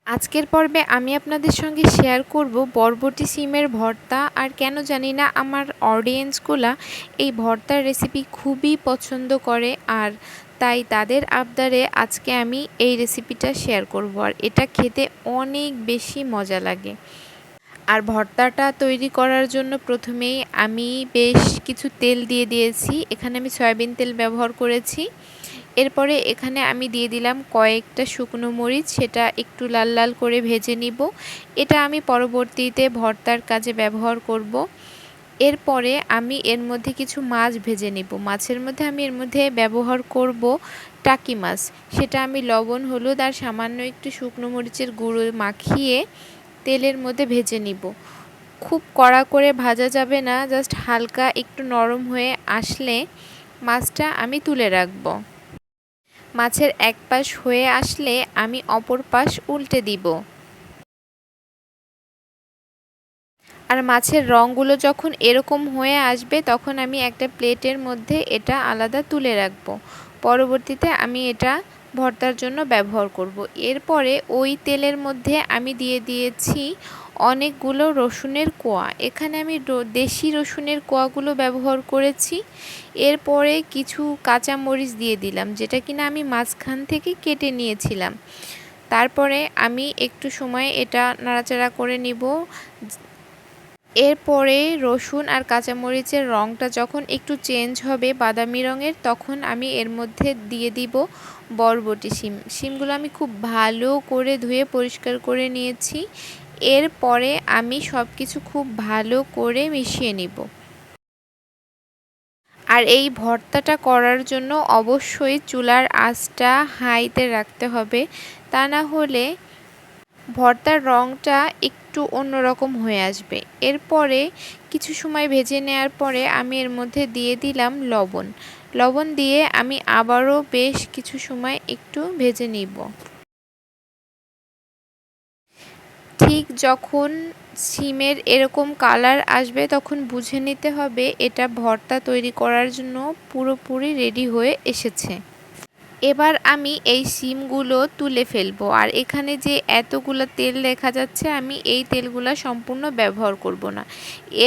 আজকের পর্বে আমি আপনাদের সঙ্গে শেয়ার করব বরবটি সিমের ভর্তা। আর কেন জানি না আমার অডিয়েন্সগুলা এই ভর্তার রেসিপি খুবই পছন্দ করে, আর তাই তাদের আবদারে আজকে আমি এই রেসিপিটা শেয়ার করব। আর এটা খেতে অনেক বেশি মজা লাগে। আর ভর্তাটা তৈরি করার জন্য প্রথমেই আমি বেশ কিছু তেল দিয়ে দিয়েছি। এখানে আমি সয়াবিন তেল ব্যবহার করেছি। এরপরে এখানে আমি দিয়ে দিলাম কয়েকটা শুকনো মরিচ, সেটা একটু লাল লাল করে ভেজে নিব। এটা আমি পরবর্তীতে ভর্তার কাজে ব্যবহার করব। এরপরে আমি এর মধ্যে কিছু মাছ ভেজে নিব। মাছের মধ্যে আমি এর মধ্যে ব্যবহার করব টাকি মাছ। সেটা আমি লবণ, হলুদ আর সামান্য একটু শুকনো মরিচের গুঁড়ো মাখিয়ে তেলের মধ্যে ভেজে নিব। খুব কড়া করে ভাজা যাবে না, জাস্ট হালকা একটু নরম হয়ে আসলে মাছটা আমি তুলে রাখব। মাছের এক পাশ হয়ে আসলে আমি অপর পাশ উল্টে দিব। আর মাছের রঙগুলো যখন এরকম হয়ে আসবে তখন আমি একটা প্লেটের মধ্যে এটা আলাদা তুলে রাখব। পরবর্তীতে আমি এটা ভর্তার জন্য ব্যবহার করব। এরপরে ওই তেলের মধ্যে আমি দিয়ে দিয়েছি অনেকগুলো রসুনের কোয়া। এখানে আমি দেশি রসুনের কোয়াগুলো ব্যবহার করেছি। এরপরে কিছু কাঁচা মরিচ দিয়ে দিলাম, যেটা কিনা আমি মাঝখান থেকে কেটে নিয়েছিলাম। তারপরে আমি একটু সময় এটা নাড়াচাড়া করে নিব। এরপরে রসুন আর কাঁচামরিচের রঙটা যখন একটু চেঞ্জ হবে বাদামি রঙের, তখন আমি এর মধ্যে দিয়ে দিব বরবটি শিম। শিমগুলো আমি খুব ভালো করে ধুয়ে পরিষ্কার করে নিয়েছি। এরপরে আমি সব কিছু খুব ভালো করে মিশিয়ে নিব। আর এই ভর্তাটা করার জন্য অবশ্যই চুলার আঁচটা হাইতে রাখতে হবে, তা না হলে ভর্তার রঙটা একটু অন্যরকম হয়ে আসবে। এরপরে কিছু সময় ভেজে নেওয়ার পরে আমি এর মধ্যে দিয়ে দিলাম লবণ। লবণ দিয়ে আমি আবারও বেশ কিছু সময় একটু ভেজে নিব। ঠিক যখন সিমের এরকম কালার আসবে তখন বুঝে নিতে হবে এটা ভর্তা তৈরি করার জন্য পুরোপুরি রেডি হয়ে এসেছে। এবার আমি এই সিমগুলো তুলে ফেলবো। আর এখানে যে এতগুলো তেল দেখা যাচ্ছে, আমি এই তেলগুলো সম্পূর্ণ ব্যবহার করব না।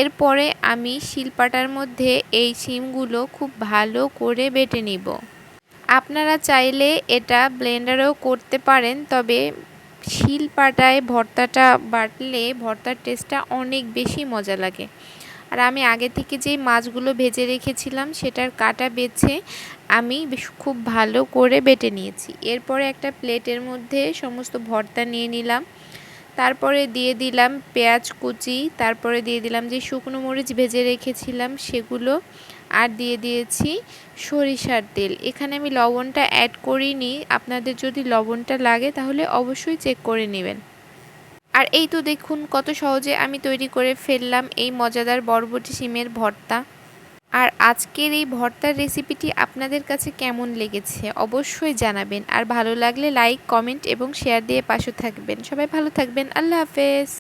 এরপরে আমি শিলপাটার মধ্যে এই সিমগুলো খুব ভালো করে বেটে নিব। আপনারা চাইলে এটা ব্লেন্ডারেও করতে পারেন, তবে শিলপাটায় ভর্তাটা বাটলে ভর্তার টেস্টটা অনেক বেশি মজা লাগে। আর আমি আগে থেকে যেই মাছগুলো ভেজে রেখেছিলাম সেটার কাটা বেছে আমি খুব ভালো করে বেটে নিয়েছি। এরপরে একটা প্লেটের মধ্যে সমস্ত ভর্তা নিয়ে নিলাম। তারপরে দিয়ে দিলাম পেঁয়াজ কুচি, তারপরে দিয়ে দিলাম যে শুকনো মরিচ ভেজে রেখেছিলাম সেগুলো, আর দিয়ে দিয়েছি সরিষার তেল। এখানে আমি লবণটা অ্যাড করিনি, আপনাদের যদি লবণটা লাগে তাহলে অবশ্যই চেক করে নেবেন। আর এই তো দেখুন কত সহজে আমি তৈরি করে ফেললাম এই মজাদার বরবটি শিমের ভর্তা। আর আজকের এই ভর্তার রেসিপিটি আপনাদের কাছে কেমন লেগেছে অবশ্যই জানাবেন। আর ভালো লাগলে লাইক, কমেন্ট এবং শেয়ার দিয়ে পাশে থাকবেন। সবাই ভালো থাকবেন। আল্লাহ হাফেজ।